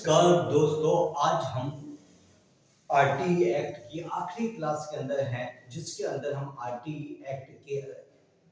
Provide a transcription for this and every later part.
नमस्कार दोस्तों, आज हम आरटी एक्ट की आखिरी क्लास के अंदर हैं, जिसके अंदर हम आरटी एक्ट के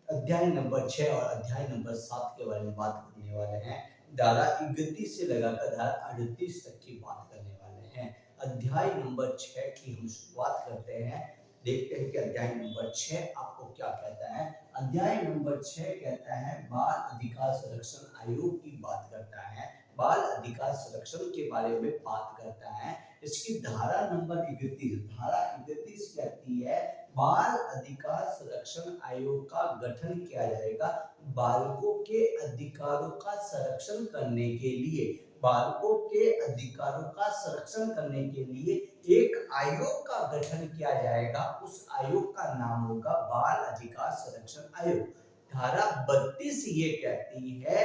अध्याय नंबर 6 और अध्याय नंबर 7 के बारे में बात करने वाले हैं। धारा 31 से लगाकर धारा 38 तक की बात करने वाले हैं। अध्याय नंबर 6 की हम शुरुआत करते हैं। देखते हैं कि अध्याय नंबर 6 आपको क्या कहता है। अध्याय नंबर 6 कहता है बाल अधिकार संरक्षण आयोग की बात करता है। बाल अधिकार संरक्षण के बारे में बात करता है। इसकी धारा नंबर 31 कहती है बाल अधिकार संरक्षण आयोग का गठन किया जाएगा बालकों के अधिकारों का संरक्षण करने के लिए। बालकों के अधिकारों का संरक्षण करने के लिए एक आयोग का गठन किया जाएगा। उस आयोग का नाम होगा बाल अधिकार संरक्षण आयोग। धारा 32 ये कहती है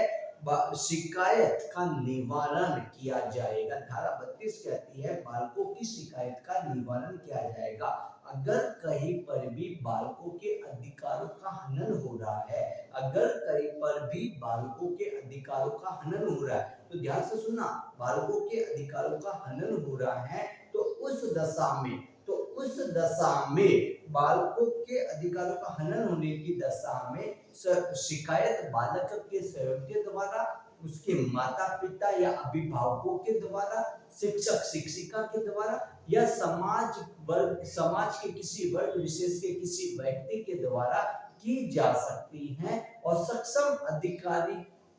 शिकायत का निवारण किया जाएगा। धारा 32 कहती है बालकों की शिकायत का निवारण किया जाएगा। अगर कहीं पर भी बालकों के अधिकारों का हनन हो रहा है, अगर कहीं पर भी बालकों के अधिकारों का हनन हो रहा है, तो ध्यान से सुनना, बालकों के अधिकारों का हनन हो रहा है तो उस दशा में बालकों के अधिकारों का हनन होने की दशा में शिकायत बालक के स्वयं के द्वारा, उसके माता पिता या अभिभावकों के द्वारा, शिक्षक शिक्षिका के द्वारा या समाज के किसी वर्ग विशेष के किसी व्यक्ति के द्वारा की जा सकती है। और सक्षम अधिकारी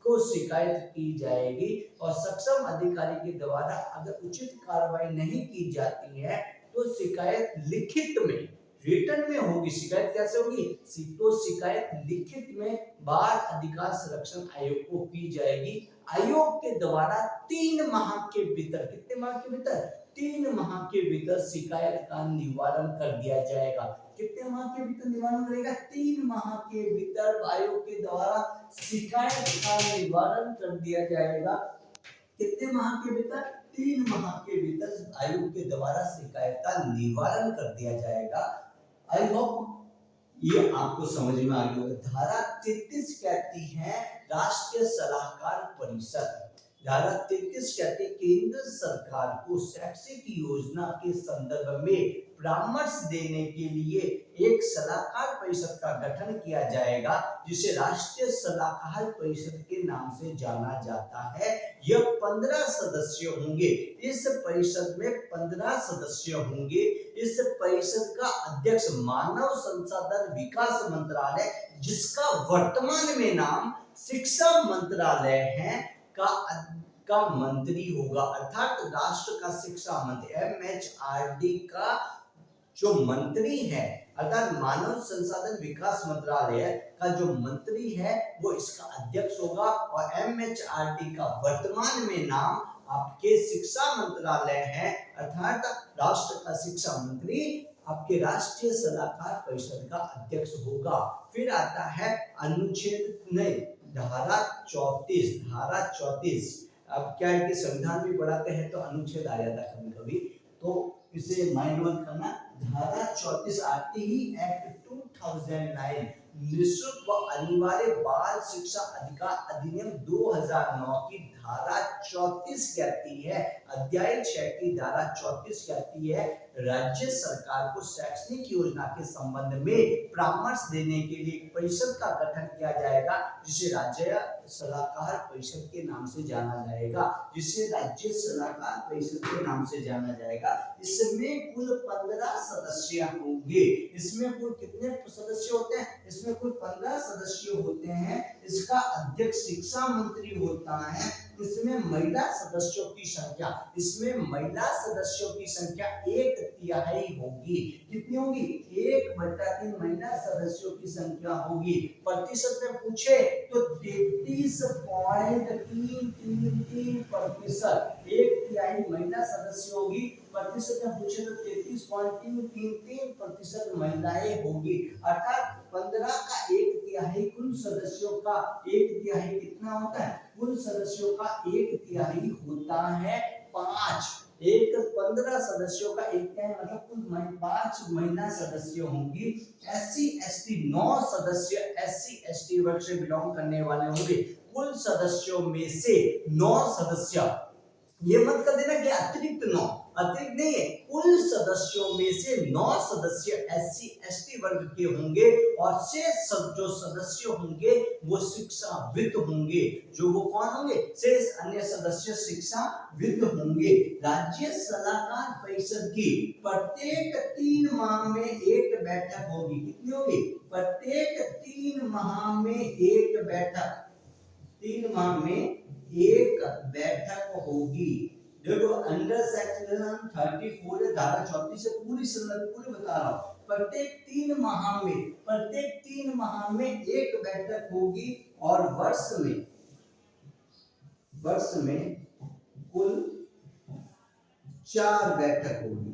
को शिकायत की जाएगी और सक्षम अधिकारी के द्वारा अगर उचित कार्रवाई नहीं की जाती है तो शिकायत लिखित में, रिटर्न में होगी। शिकायत कैसे होगी? तो शिकायत लिखित में बाल अधिकार संरक्षण आयोग को की जाएगी। आयोग के द्वारा 3 माह के भीतर, कितने माह के भीतर? 3 माह के भीतर शिकायत का निवारण कर दिया जाएगा। कितने माह के भीतर निवारण करेगा? 3 माह के भीतर आयोग के द्वारा शिकायत का निवारण कर दिया जाएगा। कितने माह के भीतर? 3 माह के भीतर आयोग के द्वारा शिकायत का निवारण कर दिया जाएगा। आई होप ये आपको समझ में आ गया होगा। धारा 33 कहती है राष्ट्रीय सलाहकार परिषद। धारा 33 कहती है केंद्र सरकार को शैक्षिक योजना के संदर्भ में परामर्श देने के लिए एक सलाहकार परिषद का गठन किया जाएगा, जिसे राष्ट्रीय सलाहकार परिषद के नाम से जाना जाता है। यह 15 सदस्य होंगे। इस परिषद में 15 सदस्य होंगे। इस परिषद का अध्यक्ष मानव संसाधन विकास मंत्रालय, जिसका वर्तमान में नाम शिक्षा मंत्रालय है, का मंत्री होगा। अर्थात राष्ट्र का शिक्षा मंत्री MHRD का जो मंत्री है, अर्थात मानव संसाधन विकास मंत्रालय का जो मंत्री है वो इसका अध्यक्ष होगा। और MHRD का वर्तमान में नाम आपके शिक्षा मंत्रालय है, अर्थात राष्ट्र का शिक्षा मंत्री आपके राष्ट्रीय सलाहकार परिषद का अध्यक्ष होगा। फिर आता है धारा 34। अब क्या है कि संविधान भी पढ़ाते हैं तो अनुच्छेद आ जाता है कभी कभी, तो इसे माइंड वन करना। धारा 34 आती ही एक्ट 2009 निःशुल्क व अनिवार्य बाल शिक्षा अधिकार अधिनियम 2009 की धारा 34 कहती है, अध्याय 6 की धारा 34 कहती है राज्य सरकार को शैक्षणिक योजना के संबंध में परामर्श देने के लिए परिषद का गठन किया जाएगा, जिसे राज्य सलाहकार परिषद के नाम से जाना जाएगा। इसमें कुल 15 सदस्य होंगे। इसमें कुल कितने सदस्य होते हैं? इसमें कुल 15 सदस्य होते हैं। इसका अध्यक्ष शिक्षा मंत्री होता है। इसमें महिला सदस्यों की संख्या 1/3 होगी। कितनी होगी? 1/3 महिला सदस्यों की संख्या होगी। प्रतिशत में पूछे तो 33.333%, 1/3 महिला सदस्य होगी। प्रतिशत में पूछे तो 33.333% महिलाएं होगी। अर्थात 15 का 1/3 कुल सदस्यों का 1/3 कितना होता है? कुल सदस्यों का 1/3 होता है 5। 15 सदस्यों का 1/3 मतलब कुल 5 महिला सदस्य होंगी। SC/ST 9 सदस्य SC/ST वर्ग से बिलोंग करने वाले होंगे। कुल सदस्यों में से 9 सदस्य ये मत कर देना कि अतिरिक्त 9, अतिरिक्त नहीं है, कुल सदस्यों में से 9 सदस्य SC ST वर्ग के होंगे और शेष सब जो सदस्य होंगे वो शिक्षाविद होंगे। जो वो कौन होंगे? शेष अन्य सदस्य शिक्षाविद होंगे। राज्य सलाहकार परिषद की प्रत्येक 3 माह में एक बैठक होगी। कितनी होगी? प्रत्येक 3 माह में एक बैठक, 3 माह में एक बैठक होगी। देखो अंडर सेक्शन 34 धारा 34 से पूरी बता रहा हूं। प्रत्येक 3 माह में एक बैठक होगी और वर्ष में कुल 4 बैठक होगी।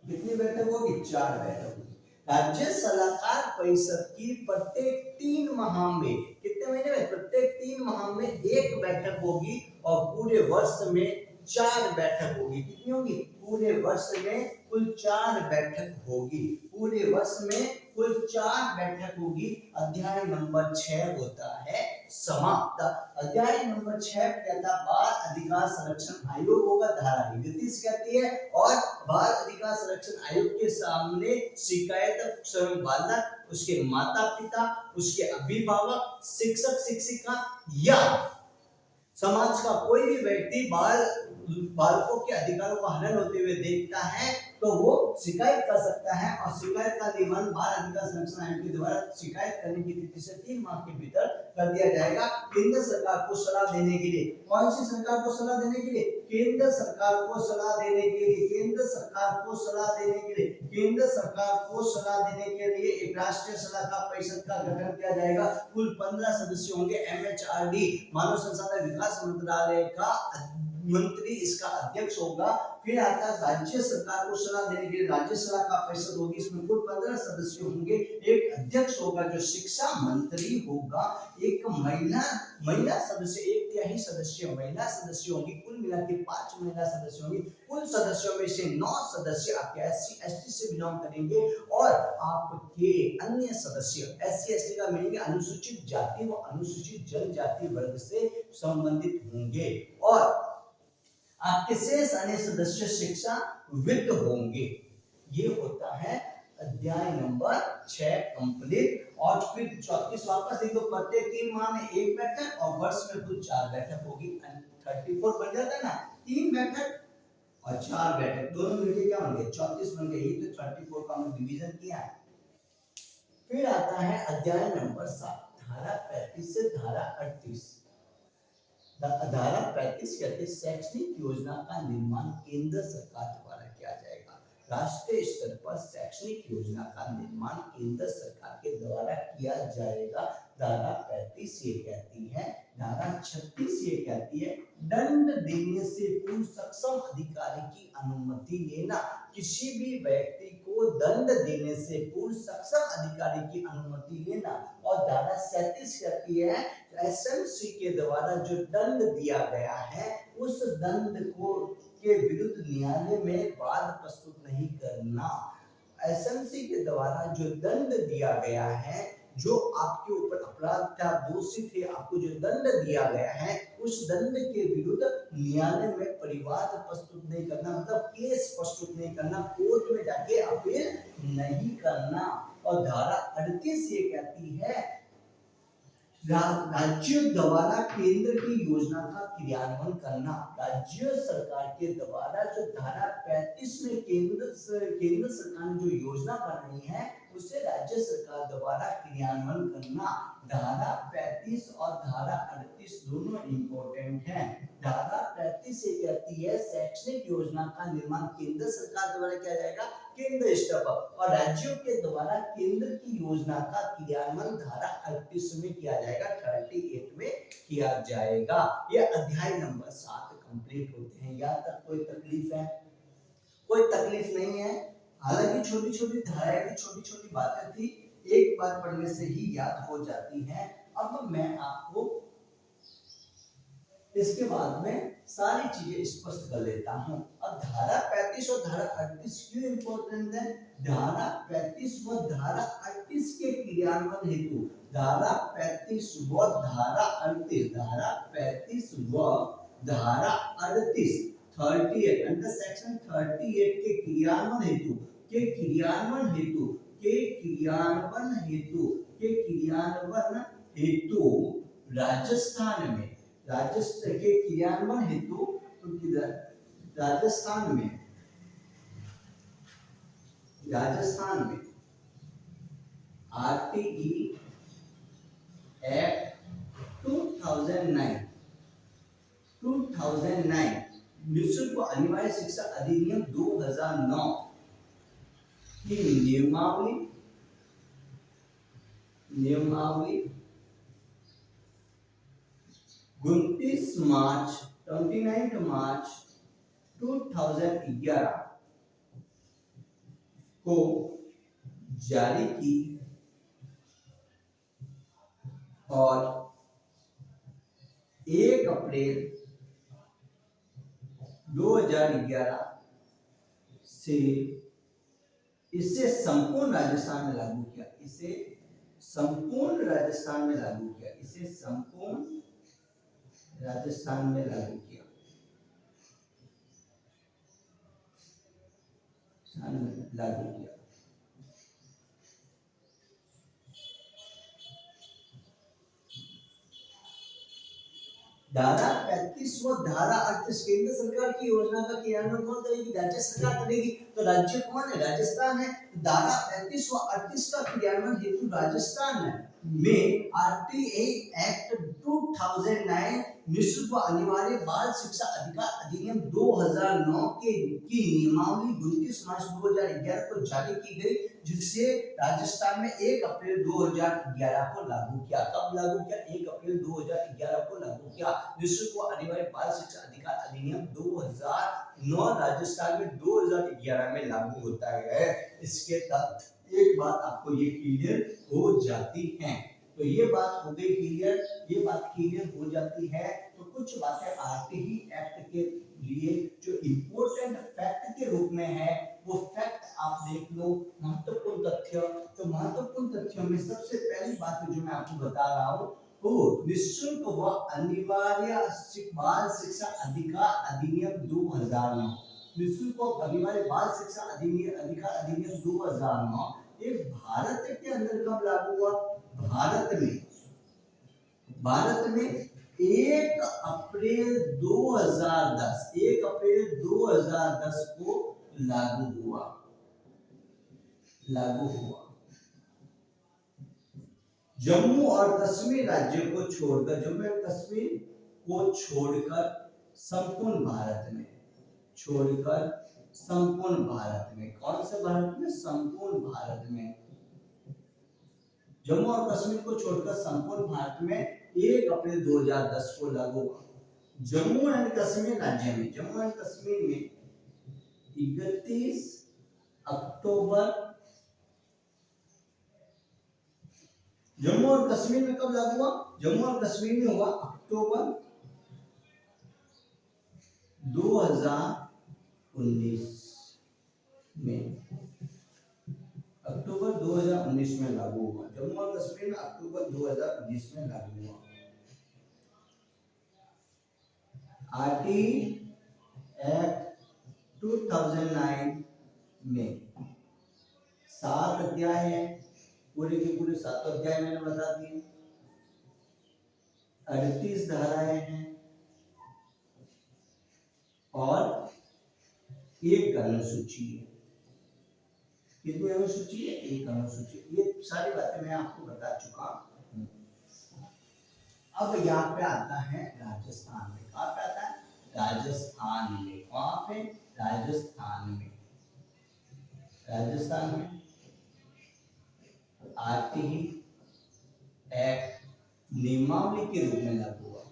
कितनी बैठक होगी? 4 बैठक होगी। राज्य सलाहकार परिषद की प्रत्येक 3 माह में, कितने महीने में? प्रत्येक 3 माह में एक बैठक होगी और पूरे वर्ष में 4 बैठक होगी। कितनी होगी? पूरे वर्ष में कुल 4 बैठक होगी। पूरे वर्ष में कुल 4 बैठक होगी। अध्याय नंबर 6 होता है समाप्त। अध्याय नंबर 6 कहता बाल अधिकार संरक्षण आयोग होगा, धारा 31 कहती है। और बाल अधिकार संरक्षण आयोग के सामने शिकायत स्वयं बालक, उसके माता पिता, उसके अभिभावक, शिक्षक शिक्षिका या समाज का कोई भी व्यक्ति बालकों के अधिकारों का हनन होते हुए देखता है तो वो शिकायत कर सकता है। और शिकायत का निवारण बाल अधिकार संरक्षण आयोग के द्वारा शिकायत करने की तिथि से 3 माह के भीतर कर दिया जाएगा। केंद्र सरकार को सलाह देने के लिए, कौन सी सरकार को सलाह देने के लिए? केंद्र सरकार को सलाह देने के लिए, केंद्र सरकार को सलाह देने के लिए, केंद्र सरकार को सलाह देने के लिए एक राष्ट्रीय सलाहकार परिषद का गठन किया जाएगा। कुल 15 सदस्य होंगे। MHRD मानव संसाधन विकास मंत्रालय का मंत्री इसका अध्यक्ष होगा। फिर आता है राज्य सरकार को सलाह देने के लिए राज्य सलाहकार परिषद होगी। इसमें कुल 15 सदस्य होंगे। एक अध्यक्ष होगा जो शिक्षा मंत्री होगा। एक महिला सदस्य, 1/3 सदस्य महिला सदस्य होंगी। कुल मिला के 5 महिला सदस्य होंगे। कुल सदस्यों में से 9 सदस्य आपके SC ST से बिलोंग करेंगे और आपके अन्य सदस्य SC ST का मीनिंग अनुसूचित जाति व अनुसूचित जनजाति वर्ग से संबंधित होंगे। और आपके शेष अन्य सदस्य शिक्षाविद होंगे। ये होता है अध्याय नंबर 6 कंप्लीट। और फिर 34 वापस देखो, प्रत्येक 3 माह में एक बैठक और वर्ष में कुल 4 बैठक होगी। 34 बन जाता है ना, 3 बैठक और 4 बैठक, दोनों मिलके क्या बन गए? 34 बन गए। ये तो 34 का हमने डिवीजन किया है। फिर आता है अध्याय नंबर 7, धारा 35 से धारा 38। धारा 35 कहते शैक्षणिक योजना का निर्माण केंद्र सरकार द्वारा किया जाएगा। राष्ट्रीय स्तर पर शैक्षणिक योजना का निर्माण केंद्र सरकार के द्वारा किया जाएगा। धारा 35 ये कहती है। धारा 36 ये कहती है दंड देने से पूर्व सक्षम अधिकारी की अनुमति लेना। किसी भी व्यक्ति को दंड देने से पूर्व सक्षम अधिकारी की अनुमति लेना। और धारा 37 कहती है SMC के द्वारा जो दंड दिया गया है उस दंड को के विरुद्ध न्यायालय में वाद प्रस्तुत नहीं करना। SMC के द्वारा जो दंड दिया गया है, जो आपके ऊपर अपराध का दोषी थे, आपको जो दंड दिया गया है उस दंड के विरुद्ध न्यायालय में परिवाद प्रस्तुत नहीं करना, मतलब केस प्रस्तुत नहीं करना, कोर्ट में जाके अपील नहीं करना। और धारा 38 ये कहती है राज्यों द्वारा केंद्र की योजना का क्रियान्वयन करना। राज्य सरकार के द्वारा जो धारा 35 में केंद्र सरकार ने जो योजना बनाई है उसे राज्य सरकार द्वारा क्रियान्वयन करना। धारा 35 और धारा 38 दोनों इंपॉर्टेंट हैं। धारा 35 ये कहती है शैक्षणिक योजना का निर्माण केंद्र सरकार द्वारा किया जाएगा केंद्र स्तर पर, और राज्यों के द्वारा केंद्र की योजना का क्रियान्वयन धारा 38 में किया जाएगा, 38 में किया जाएगा। ये अध्याय नंबर 7 कंप्लीट होते हैं। यहाँ तक कोई तकलीफ है? कोई तकलीफ नहीं है। हालांकि छोटी छोटी धाराएं की छोटी छोटी बातें थी, एक बार पढ़ने से ही याद हो जाती है। अब मैं आपको इसके बाद में सारी चीजें स्पष्ट कर लेता हूं। अब धारा 35 और धारा 38 क्यों इंपॉर्टेंट है? धारा 35 व धारा 38 के क्रियान्वयन हेतु धारा 35 व धारा 38 38 अंडर सेक्शन 38 के क्रियान्वयन हेतु राजस्थान में राजस्थान के क्रियान्वयन हेतु राजस्थान में आरटीई एक्ट 2009 निःशुल्क अनिवार्य शिक्षा अधिनियम 2009 की नियमावली 29 मार्च 2011 को जारी की और 1 अप्रैल 2011 से इसे संपूर्ण राजस्थान में लागू किया। धारा 35 व धारा 38 केंद्र सरकार की योजना का क्रियान्वयन कौन करेगी? राज्य सरकार करेगी। तो राज्य कौन है? राजस्थान है। धारा 35 व 38 का क्रियान्वयन हेतु राजस्थान में आरटीई एक्ट 2009 निःशुल्क अनिवार्य बाल शिक्षा अधिनियम 2009 की नियमावली 29 मार्च 2011 को जारी की गई, जिससे राजस्थान में 1 अप्रैल 2011 को लागू किया। कब लागू किया? 1 अप्रैल 2011 को लागू किया। निःशुल्क अनिवार्य बाल शिक्षा अधिनियम 2009 राजस्थान में 2011 में लागू होता है। इसके तहत एक बात आपको ये क्लियर हो जाती है। तो ये बात हो गई क्लियर। हो जाती है तो कुछ बातें आरटीई एक्ट के लिए जो इम्पोर्टेंट फैक्ट के रूप में है वो फैक्ट आप देख लो। महत्वपूर्ण तथ्यों में सबसे पहली बात जो मैं आपको बता रहा हूँ वो निःशुल्क व अनिवार्य बाल शिक्षा अधिनियम 2009 निःशुल्क व अनिवार्य बाल शिक्षा अधिनियम 2009 ये भारत के अंदर कब लागू हुआ? भारत में 1 अप्रैल 2010 को लागू हुआ। जम्मू और कश्मीर राज्य को छोड़कर संपूर्ण भारत में कौन से भारत में? संपूर्ण भारत में। जम्मू और कश्मीर को छोड़कर संपूर्ण भारत में 1 अप्रैल 2010 को लागू हुआ। जम्मू एंड कश्मीर में 31 अक्टूबर जम्मू और कश्मीर में कब लागू हुआ? जम्मू और कश्मीर में हुआ अक्टूबर 2019 में। अक्टूबर 2019 में लागू हुआ। जम्मू और कश्मीर में अक्टूबर 2019 में लागू हुआ। आरटीई एक्ट 2009 में 7 अध्याय है। पूरे के पूरे 7 अध्याय मैंने बता दिए। 38 धाराएं हैं और एक अनुसूची है। कितनी अनुसूची है? एक अनुसूची। ये सारी बातें मैं आपको बता चुका हूं। अब यहाँ पे आता है राजस्थान में। कहाँ पे आता है? राजस्थान में। वहां पे राजस्थान में आरटीई एक्ट नियमावली के रूप में लागू हुआ।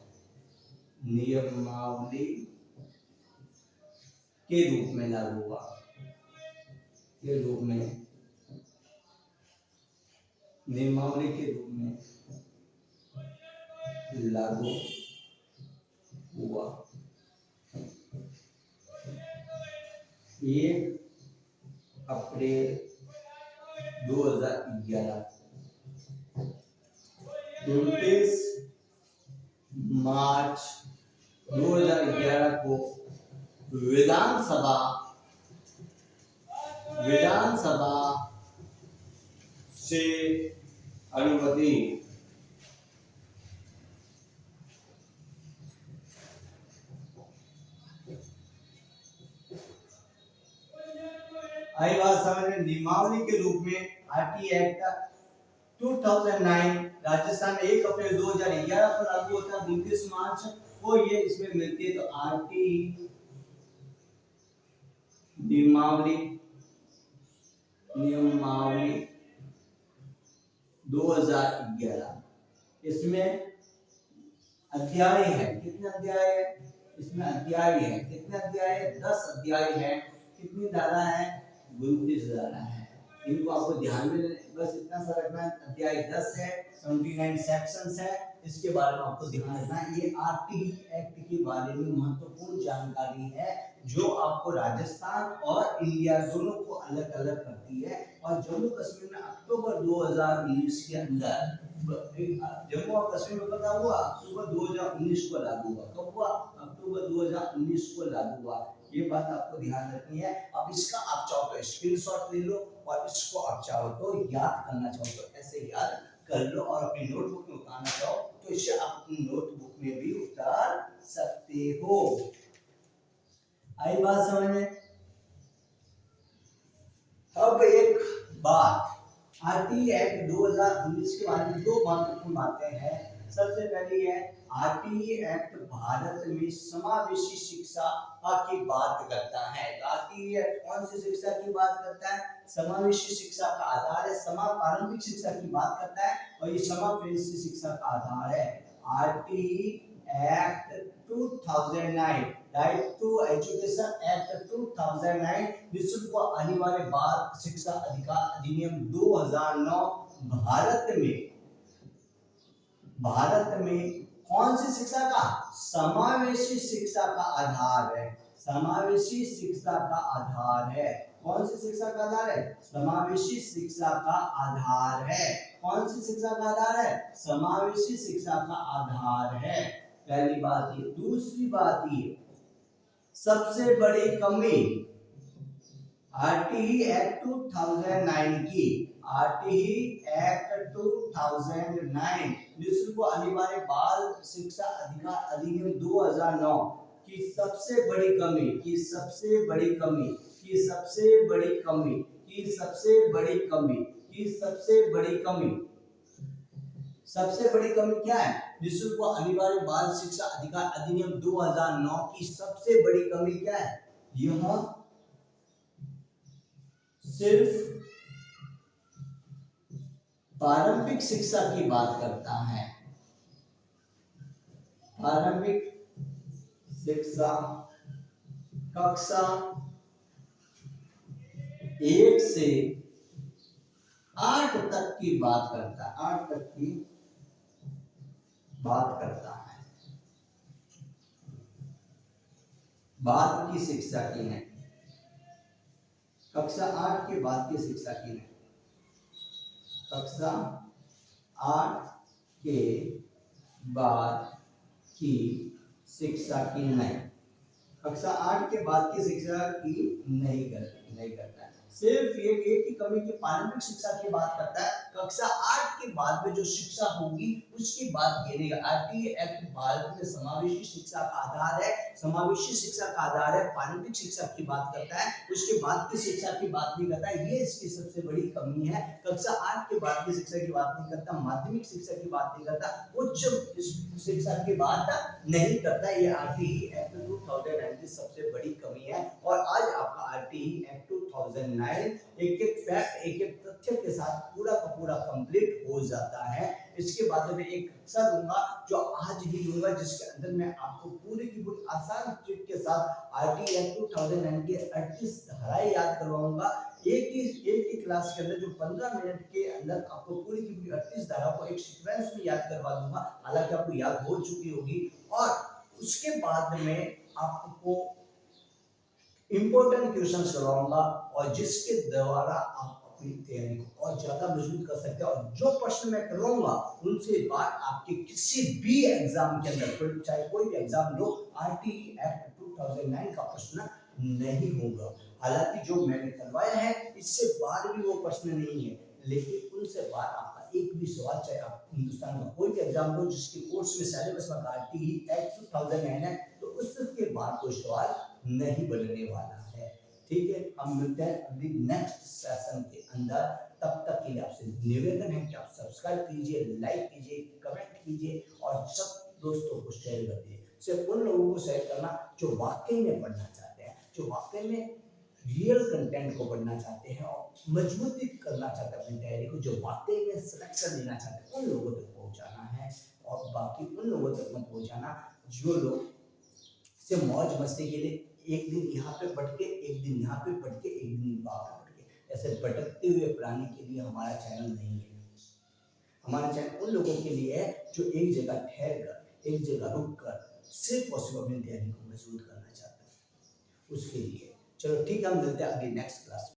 नियमावली के रूप में लागू हुआ। 1 अप्रैल 2011, 29 मार्च 2011 को विधानसभा से अनुमति आई बात समझ में। नियमावली के रूप में आरटी एक्ट 2009 राजस्थान में 1 अप्रैल 2011 को लागू होता है, 29 मार्च को ये इसमें मिलती है। तो आरटी नियमावली 2011, इसमें अध्याय है। कितने अध्याय है इसमें? अध्याय है। कितने अध्याय है? 10 अध्याय है। कितनी धारा है? 29 धारा है। इनको आपको ध्यान में बस इतना सा रखना है। अध्याय 10 है, 79 सेक्शंस है, इसके बारे में आपको ध्यान रखना है। ये आरटी एक्ट के बारे में महत्वपूर्ण जानकारी है जो आपको राजस्थान और इंडिया दोनों को अलग अलग करती है। और जम्मू कश्मीर में अक्टूबर 2019 के अंदर, जम्मू और कश्मीर में पता हुआ अक्टूबर 2019 को लागू हुआ। कब हुआ? अक्टूबर 2019 को लागू हुआ। ये बात आपको ध्यान रखनी है। अब इसका आप चाहो तो स्क्रीनशॉट ले लो और इसको आप चाहो तो याद करना चाहो तो ऐसे याद कर लो, और अपनी नोटबुक में उतारना चाहो तो इसे आप अपनी नोटबुक में भी उतार सकते हो। आई बात समझ में? अब एक बात, आरटी एक्ट 2019 के बारे में 2 महत्वपूर्ण बातें हैं। सबसे पहली है आरटी एक्ट भारत में समावेशी शिक्षा की बात करता है। आरटी एक्ट कौन सी शिक्षा की बात करता है? समावेशी शिक्षा का आधार है। पारंपरिक शिक्षा की बात करता है और ये समावेशी शिक्षा का आधार है। RT act 2009, right to education act 2009, निःशुल्क व अनिवार्य बाल शिक्षा अधिकार अधिनियम 2009 भारत में कौन सी शिक्षा का? समावेशी शिक्षा का आधार है। समावेशी शिक्षा का आधार है। कौन सी शिक्षा का आधार है? समावेशी शिक्षा का आधार है। कौन सी शिक्षा का आधार है? समावेशी शिक्षा का आधार है। पहली बात ये। दूसरी बात ये, सबसे बड़ी कमी आरटी एक्ट 2009 की, आरटी एक्ट 2009 निःशुल्क व अनिवार्य बाल शिक्षा अधिकार अधिनियम 2009 की सबसे बड़ी कमी क्या है? निःशुल्क व अनिवार्य बाल शिक्षा अधिकार अधिनियम 2009 की सबसे बड़ी कमी क्या है? यह सिर्फ पारंपरिक शिक्षा की बात करता है। पारंपरिक शिक्षा कक्षा 1 से 8 तक की बात करता है। 8 तक की बात करता है। बाद की शिक्षा की है। कक्षा 8 के बाद की शिक्षा की है। कक्षा 8 के बाद की शिक्षा की नहीं। कक्षा 8 के बाद की शिक्षा की नहीं करता है। सिर्फ ये एक ही कमी की पारंपरिक शिक्षा की बात करता है। कक्षा 8 के बाद में जो शिक्षा होगी उसकी बात ये नहीं। आरटी एक्ट भारत में समावेशी शिक्षा का आधार है। समावेशी शिक्षा का आधार है, पारंपरिक शिक्षा की बात करता है, उसके बाद की शिक्षा की बात नहीं करता है। ये इसकी सबसे बड़ी कमी है। कक्षा 8 के बाद की शिक्षा की बात नहीं करता, माध्यमिक शिक्षा की बात नहीं करता, उच्च शिक्षा की बात नहीं करता। ये आरटी एक्ट 2009 की सबसे बड़ी कमी है। और आज आपका आरटी एक्ट 2009 एक फैक्ट, एक तथ्य के साथ पूरा का पूरा कंप्लीट हो जाता है। इसके बाद में एक कक्षा दूंगा जो आज ही दूंगा, जिसके अंदर मैं आपको पूरी की पूरी आसान ट्रिक के साथ आरटी एक्ट 2009 के 38 धाराएं याद करवाऊंगा। एक ही क्लास के अंदर जो 15 मिनट के अंदर आपको पूरी की पूरी 38 धाराओं को एक सीक्वेंस में याद करवा दूंगा। हालांकि आपको याद हो चुकी होगी। और उसके बाद में आपको इंपॉर्टेंट क्वेश्चंस करवाऊंगा और जिसके द्वारा आप अपनी तैयारी को और ज्यादा मजबूत कर सकते हैं। और जो प्रश्न मैं करवाऊंगा उनसे बाद आपके किसी भी एग्जाम के अंदर, चाहे कोई भी एग्जाम लो, आरटीई एक्ट 2009 का प्रश्न नहीं होगा। हालांकि जो मैंने करवाया है इससे बाद भी वो प्रश्न नहीं है, लेकिन उनसे बाद आपका एक भी सवाल, चाहे आप हिंदुस्तान का कोई भी एग्जाम लो जिसके कोर्स में सिलेबस में आरटीई एक्ट 2009 है, तो उसके बाद कोई सवाल नहीं बनने वाला है। ठीक है, हम मिलते हैं अगली नेक्स्ट सेशन के अंदर। तब तक के लिए आपसे निवेदन है कि आप सब्सक्राइब कीजिए, लाइक कीजिए, कमेंट कीजिए और सब दोस्तों को शेयर कर दीजिए। सिर्फ उन लोगों को शेयर करना जो वाकई में पढ़ना चाहते हैं, जो वाकई में रियल कंटेंट को पढ़ना चाहते हैं और मजबूती करना चाहते हैं अपनी तैयारी को, जो वाकई में सिलेक्शन लेना चाहते हैं, उन लोगों तक पहुंचाना है। और बाकी उन लोगों तक मत पहुंचाना जो लोग से मौज मस्ती के लिए एक दिन यहाँ पे पढ़ के, एक दिन यहाँ पे पढ़ के, एक दिन वहाँ पे पढ़ के, ऐसे भटकते हुए पढ़ाने के लिए हमारा चैनल नहीं है। हमारा चैनल उन लोगों के लिए है जो एक जगह ठहर कर, एक जगह रुक कर सिर्फ और सिर्फ अपनी तैयारी को मजबूत करना चाहते हैं, उसके लिए। चलो ठीक है, हम मिलते हैं अगली नेक्स्ट क्लास में।